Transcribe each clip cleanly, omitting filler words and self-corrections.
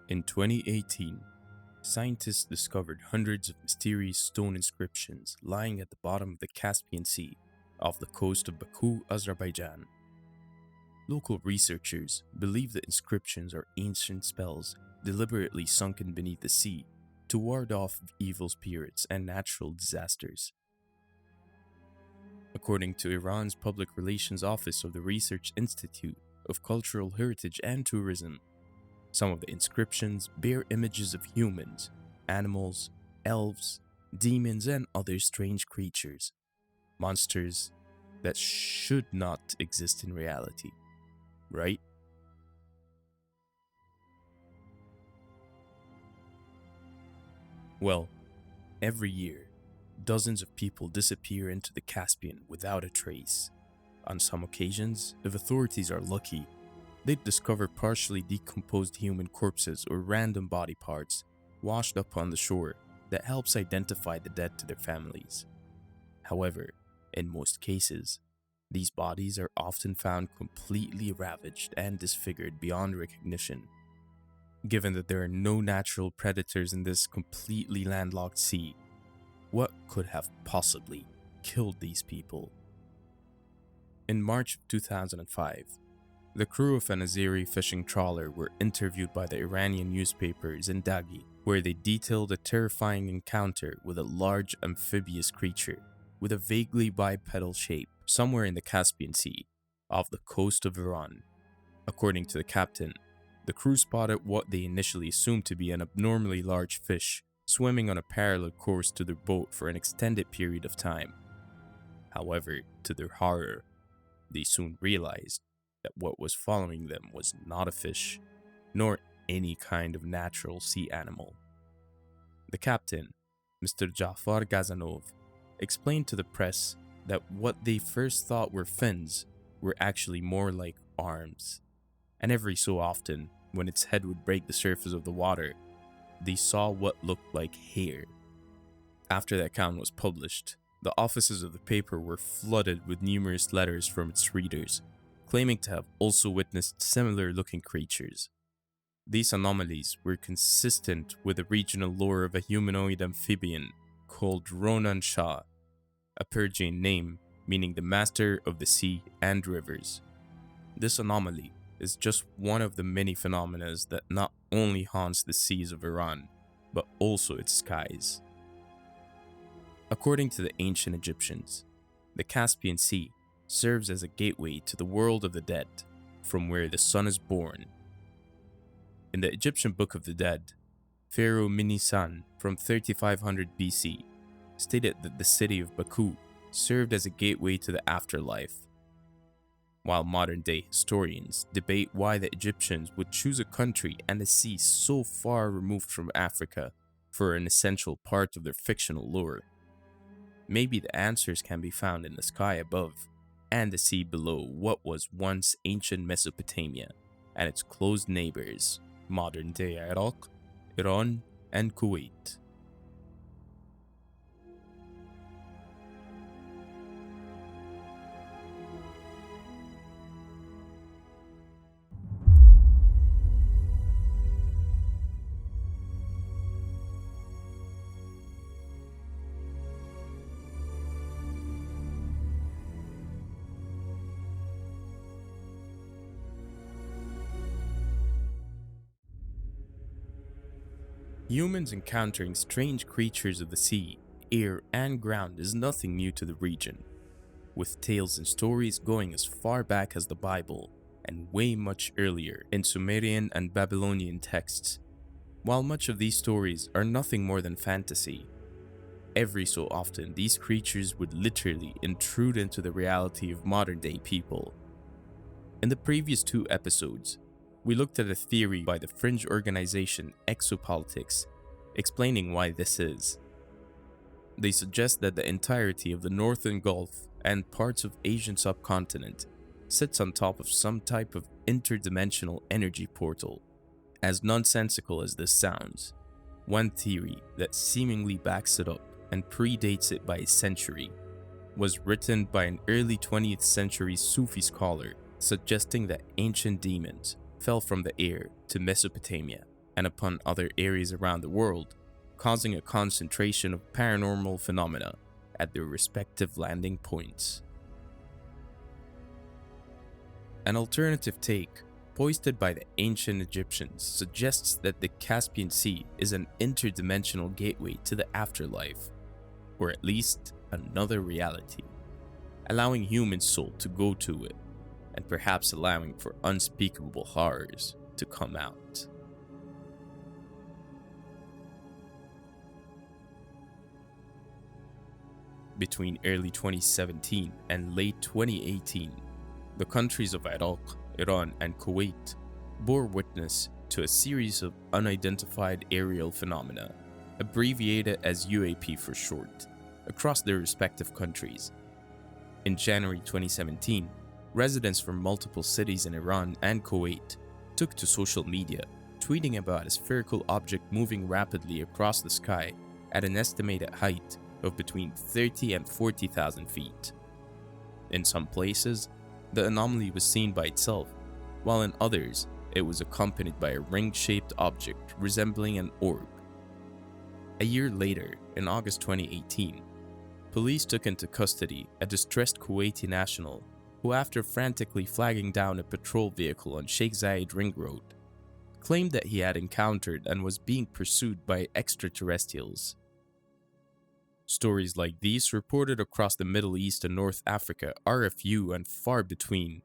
In 2018, scientists discovered hundreds of mysterious stone inscriptions lying at the bottom of the Caspian Sea off the coast of Baku, Azerbaijan. Local researchers believe the inscriptions are ancient spells deliberately sunken beneath the sea to ward off evil spirits and natural disasters. According to Iran's Public Relations Office of the Research Institute of Cultural Heritage and Tourism, some of the inscriptions bear images of humans, animals, elves, demons, and other strange creatures, monsters that should not exist in reality, right? Well, every year, dozens of people disappear into the Caspian without a trace. On some occasions, if authorities are lucky, they'd discover partially decomposed human corpses or random body parts washed up on the shore that helps identify the dead to their families. However, in most cases, these bodies are often found completely ravaged and disfigured beyond recognition. Given that there are no natural predators in this completely landlocked sea, what could have possibly killed these people? In March of 2005, the crew of an Azeri fishing trawler were interviewed by the Iranian newspaper Zindagi, where they detailed a terrifying encounter with a large amphibious creature with a vaguely bipedal shape somewhere in the Caspian Sea, off the coast of Iran. According to the captain, the crew spotted what they initially assumed to be an abnormally large fish swimming on a parallel course to their boat for an extended period of time. However, to their horror, they soon realized that what was following them was not a fish, nor any kind of natural sea animal. The captain, Mr. Jafar Gazanov, explained to the press that what they first thought were fins were actually more like arms, and every so often, when its head would break the surface of the water, they saw what looked like hair. After the account was published, the offices of the paper were flooded with numerous letters from its readers, claiming to have also witnessed similar-looking creatures. These anomalies were consistent with the regional lore of a humanoid amphibian called Runan Shah, a Persian name meaning the master of the sea and rivers. This anomaly is just one of the many phenomena that not only haunts the seas of Iran, but also its skies. According to the ancient Egyptians, the Caspian Sea serves as a gateway to the world of the dead, from where the sun is born. In the Egyptian Book of the Dead, Pharaoh Minisan from 3500 BC stated that the city of Baku served as a gateway to the afterlife. While modern-day historians debate why the Egyptians would choose a country and a sea so far removed from Africa for an essential part of their fictional lore, maybe the answers can be found in the sky above and the sea below what was once ancient Mesopotamia and its close neighbors, modern-day Iraq, Iran, and Kuwait. Humans encountering strange creatures of the sea, air, and ground is nothing new to the region, with tales and stories going as far back as the Bible and way much earlier in Sumerian and Babylonian texts. While much of these stories are nothing more than fantasy, every so often these creatures would literally intrude into the reality of modern-day people. In the previous 2 episodes, we looked at a theory by the fringe organization Exopolitics, explaining why this is. They suggest that the entirety of the Northern Gulf and parts of Asian subcontinent sits on top of some type of interdimensional energy portal. As nonsensical as this sounds, one theory that seemingly backs it up and predates it by a century was written by an early 20th century Sufi scholar suggesting that ancient demons fell from the air to Mesopotamia and upon other areas around the world, causing a concentration of paranormal phenomena at their respective landing points. An alternative take, posted by the ancient Egyptians, suggests that the Caspian Sea is an interdimensional gateway to the afterlife, or at least another reality, allowing human soul to go to it, and perhaps allowing for unspeakable horrors to come out. Between early 2017 and late 2018, the countries of Iraq, Iran, and Kuwait bore witness to a series of unidentified aerial phenomena, abbreviated as UAP for short, across their respective countries. In January 2017, residents from multiple cities in Iran and Kuwait took to social media, tweeting about a spherical object moving rapidly across the sky at an estimated height of between 30 and 40,000 feet. In some places, the anomaly was seen by itself, while in others, it was accompanied by a ring-shaped object resembling an orb. A year later, in August 2018, police took into custody a distressed Kuwaiti national who, after frantically flagging down a patrol vehicle on Sheikh Zayed Ring Road, claimed that he had encountered and was being pursued by extraterrestrials. Stories like these reported across the Middle East and North Africa are a few and far between,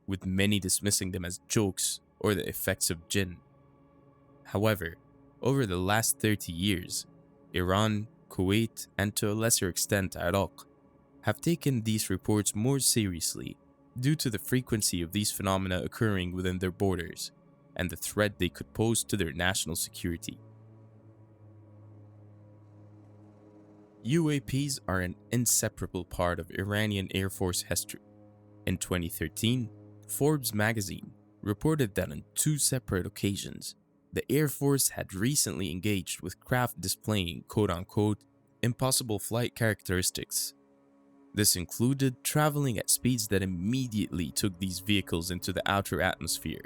with many dismissing them as jokes or the effects of jinn. However, over the last 30 years, Iran, Kuwait, and to a lesser extent Iraq have taken these reports more seriously due to the frequency of these phenomena occurring within their borders and the threat they could pose to their national security. UAPs are an inseparable part of Iranian Air Force history. In 2013, Forbes magazine reported that on 2 separate occasions, the Air Force had recently engaged with craft displaying quote-unquote impossible flight characteristics. This included traveling at speeds that immediately took these vehicles into the outer atmosphere,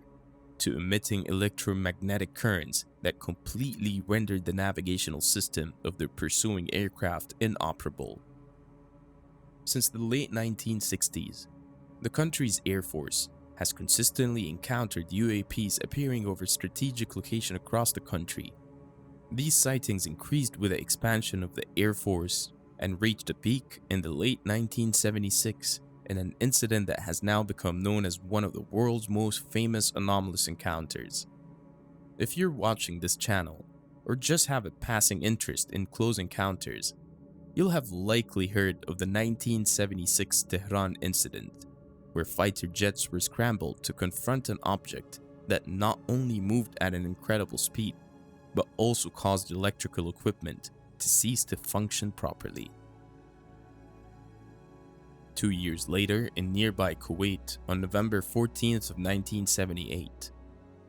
to emitting electromagnetic currents that completely rendered the navigational system of their pursuing aircraft inoperable. Since the late 1960s, the country's Air Force has consistently encountered UAPs appearing over strategic locations across the country. These sightings increased with the expansion of the Air Force and reached a peak in the late 1976 in an incident that has now become known as one of the world's most famous anomalous encounters. If you're watching this channel, or just have a passing interest in close encounters, you'll have likely heard of the 1976 Tehran Incident, where fighter jets were scrambled to confront an object that not only moved at an incredible speed, but also caused electrical equipment to cease to function properly. 2 years later, in nearby Kuwait, on November 14th of 1978,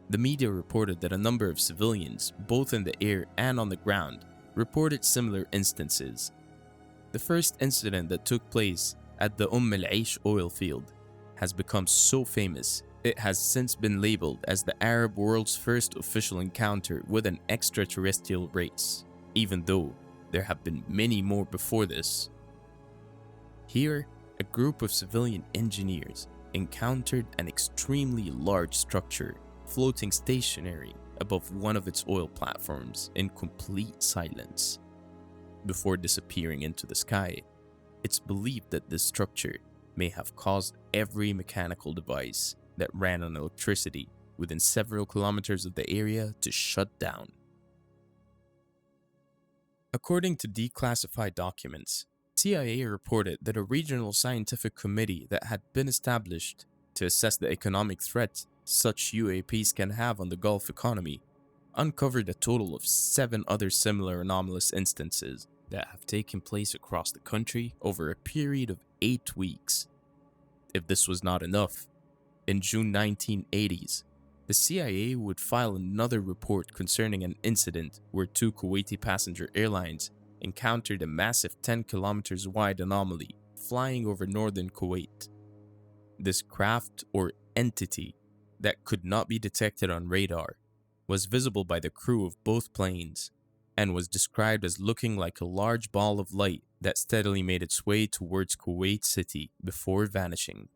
the media reported that a number of civilians, both in the air and on the ground, reported similar instances. The first incident that took place at the Umm Al Aish oil field has become so famous, it has since been labeled as the Arab world's first official encounter with an extraterrestrial race, even though there have been many more before this. Here, a group of civilian engineers encountered an extremely large structure floating stationary above one of its oil platforms in complete silence. Before disappearing into the sky, it's believed that this structure may have caused every mechanical device that ran on electricity within several kilometers of the area to shut down. According to declassified documents, CIA reported that a regional scientific committee that had been established to assess the economic threat such UAPs can have on the Gulf economy uncovered a total of 7 other similar anomalous instances that have taken place across the country over a period of 8 weeks. If this was not enough, in June 1980s, the CIA would file another report concerning an incident where 2 Kuwaiti passenger airlines encountered a massive 10 kilometers wide anomaly flying over northern Kuwait. This craft or entity that could not be detected on radar was visible by the crew of both planes and was described as looking like a large ball of light that steadily made its way towards Kuwait City before vanishing.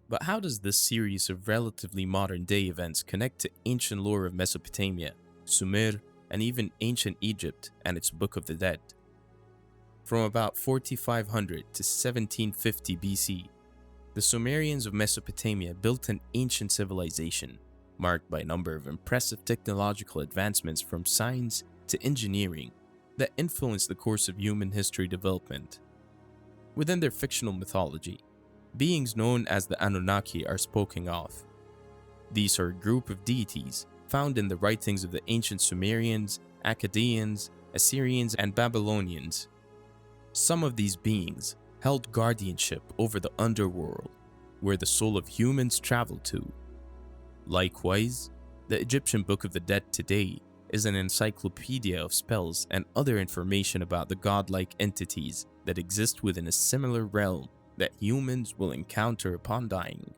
But how does this series of relatively modern-day events connect to ancient lore of Mesopotamia, Sumer, and even ancient Egypt and its Book of the Dead? From about 4500 to 1750 BC, the Sumerians of Mesopotamia built an ancient civilization marked by a number of impressive technological advancements from science to engineering that influenced the course of human history development. Within their fictional mythology, beings known as the Anunnaki are spoken of. These are a group of deities found in the writings of the ancient Sumerians, Akkadians, Assyrians, and Babylonians. Some of these beings held guardianship over the underworld, where the soul of humans traveled to. Likewise, the Egyptian Book of the Dead today is an encyclopedia of spells and other information about the godlike entities that exist within a similar realm that humans will encounter upon dying.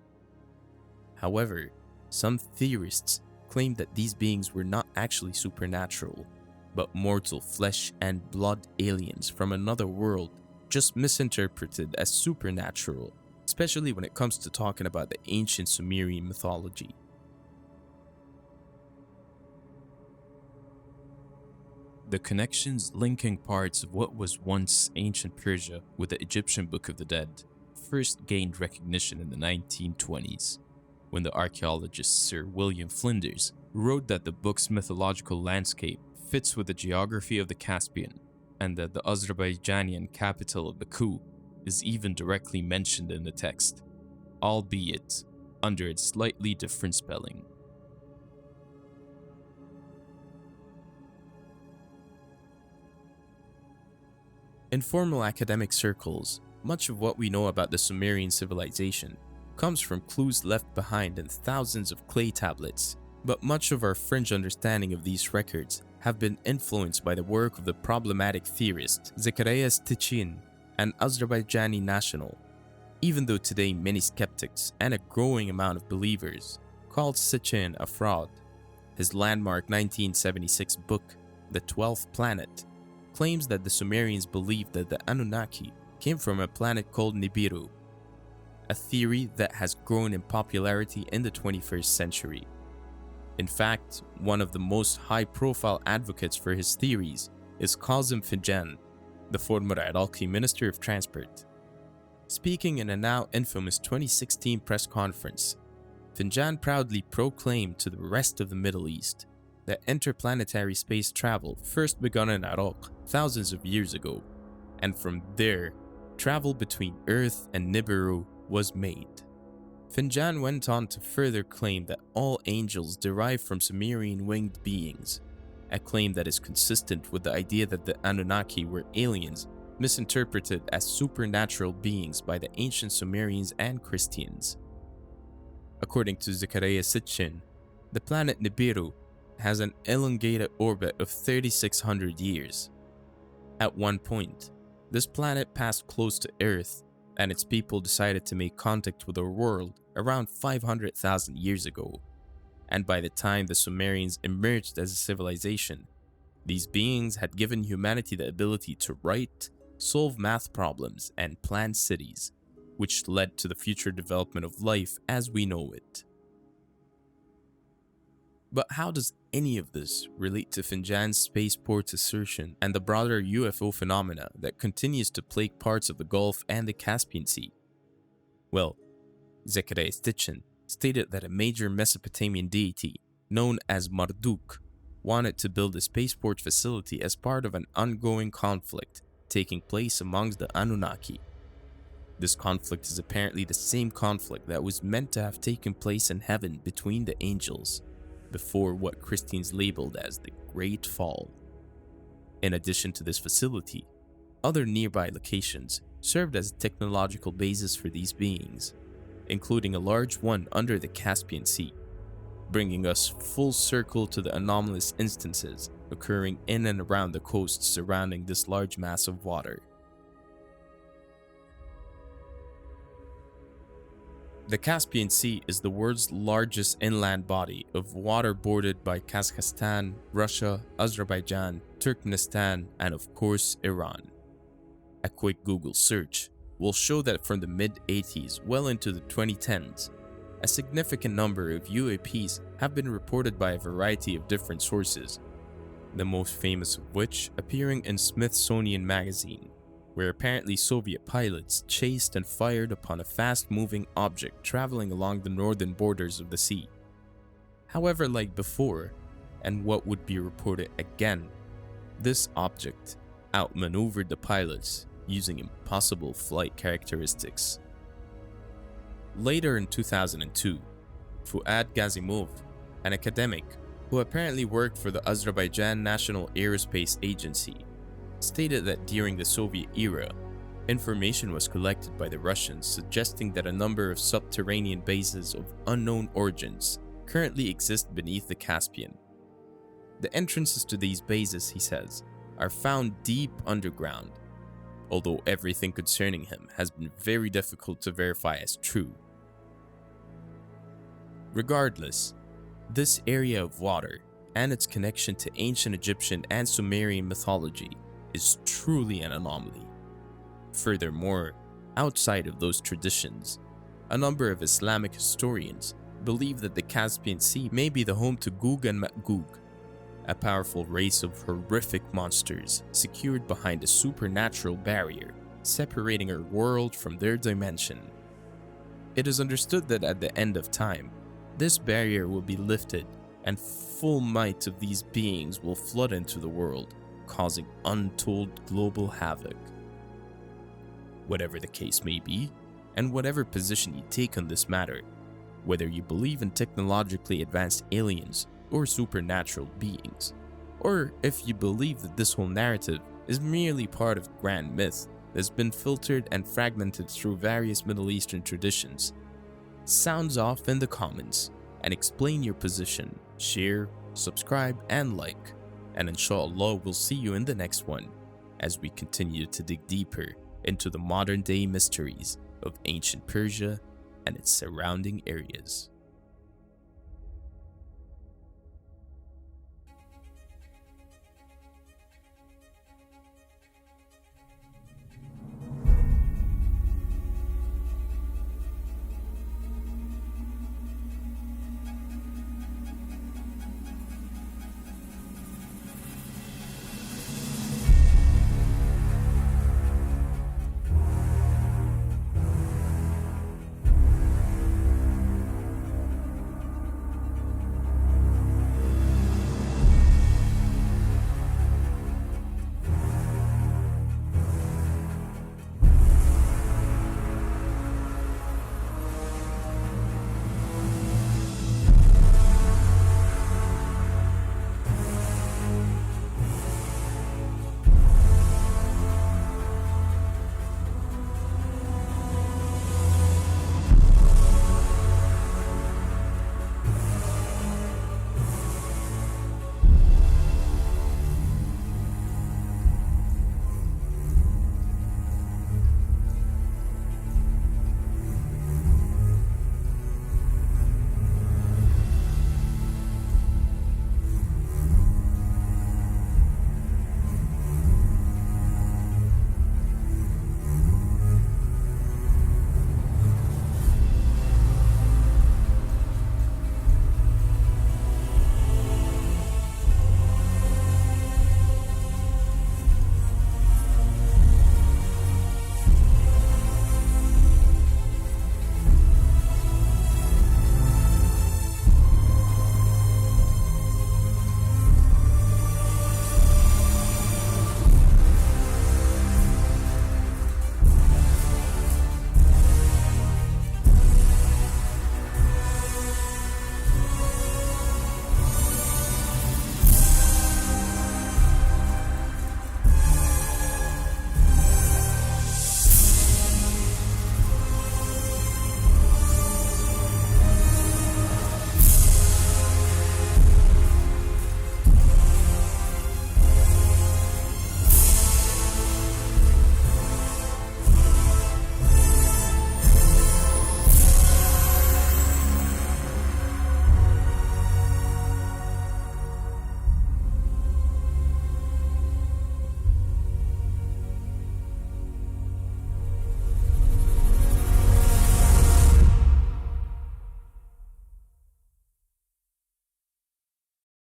However, some theorists claim that these beings were not actually supernatural, but mortal flesh and blood aliens from another world, just misinterpreted as supernatural, especially when it comes to talking about the ancient Sumerian mythology. The connections linking parts of what was once ancient Persia with the Egyptian Book of the Dead first gained recognition in the 1920s, when the archaeologist Sir William Flinders wrote that the book's mythological landscape fits with the geography of the Caspian, and that the Azerbaijani capital of Baku is even directly mentioned in the text, albeit under its slightly different spelling. In formal academic circles, much of what we know about the Sumerian civilization comes from clues left behind in thousands of clay tablets, but much of our fringe understanding of these records have been influenced by the work of the problematic theorist Zechariah Sitchin, an Azerbaijani national, even though today many skeptics and a growing amount of believers called Sitchin a fraud. His landmark 1976 book, The 12th Planet, claims that the Sumerians believed that the Anunnaki came from a planet called Nibiru, a theory that has grown in popularity in the 21st century. In fact, one of the most high-profile advocates for his theories is Kazim Finjan, the former Iraqi Minister of Transport. Speaking in a now infamous 2016 press conference, Finjan proudly proclaimed to the rest of the Middle East that interplanetary space travel first begun in Iraq thousands of years ago, and from there, travel between Earth and Nibiru was made. Finjan went on to further claim that all angels derive from Sumerian winged beings, a claim that is consistent with the idea that the Anunnaki were aliens misinterpreted as supernatural beings by the ancient Sumerians and Christians. According to Zechariah Sitchin, the planet Nibiru has an elongated orbit of 3,600 years. At one point, this planet passed close to Earth, and its people decided to make contact with our world around 500,000 years ago. And by the time the Sumerians emerged as a civilization, these beings had given humanity the ability to write, solve math problems, and plan cities, which led to the future development of life as we know it. But how does any of this relate to Finjan's spaceport assertion and the broader UFO phenomena that continues to plague parts of the Gulf and the Caspian Sea? Well, Zechariah Sitchin stated that a major Mesopotamian deity known as Marduk wanted to build a spaceport facility as part of an ongoing conflict taking place amongst the Anunnaki. This conflict is apparently the same conflict that was meant to have taken place in heaven between the angels, before what Christians labeled as the Great Fall. In addition to this facility, other nearby locations served as a technological basis for these beings, including a large one under the Caspian Sea, bringing us full circle to the anomalous instances occurring in and around the coasts surrounding this large mass of water. The Caspian Sea is the world's largest inland body of water bordered by Kazakhstan, Russia, Azerbaijan, Turkmenistan, and of course Iran. A quick Google search will show that from the mid-80s well into the 2010s, a significant number of UAPs have been reported by a variety of different sources, the most famous of which appearing in Smithsonian Magazine, where apparently Soviet pilots chased and fired upon a fast-moving object traveling along the northern borders of the sea. However, like before, and what would be reported again, this object outmaneuvered the pilots using impossible flight characteristics. Later in 2002, Fuad Gazimov, an academic who apparently worked for the Azerbaijan National Aerospace Agency, stated that during the Soviet era, information was collected by the Russians suggesting that a number of subterranean bases of unknown origins currently exist beneath the Caspian. The entrances to these bases, he says, are found deep underground, although everything concerning him has been very difficult to verify as true. Regardless, this area of water and its connection to ancient Egyptian and Sumerian mythology is truly an anomaly. Furthermore, outside of those traditions, a number of Islamic historians believe that the Caspian Sea may be the home to Gug and Magug, a powerful race of horrific monsters secured behind a supernatural barrier separating our world from their dimension. It is understood that at the end of time, this barrier will be lifted and full might of these beings will flood into the world, causing untold global havoc. Whatever the case may be, and whatever position you take on this matter, whether you believe in technologically advanced aliens or supernatural beings, or if you believe that this whole narrative is merely part of grand myth that's been filtered and fragmented through various Middle Eastern traditions, sounds off in the comments and explain your position, share, subscribe, and like. And inshallah, we'll see you in the next one as we continue to dig deeper into the modern day mysteries of ancient Persia and its surrounding areas.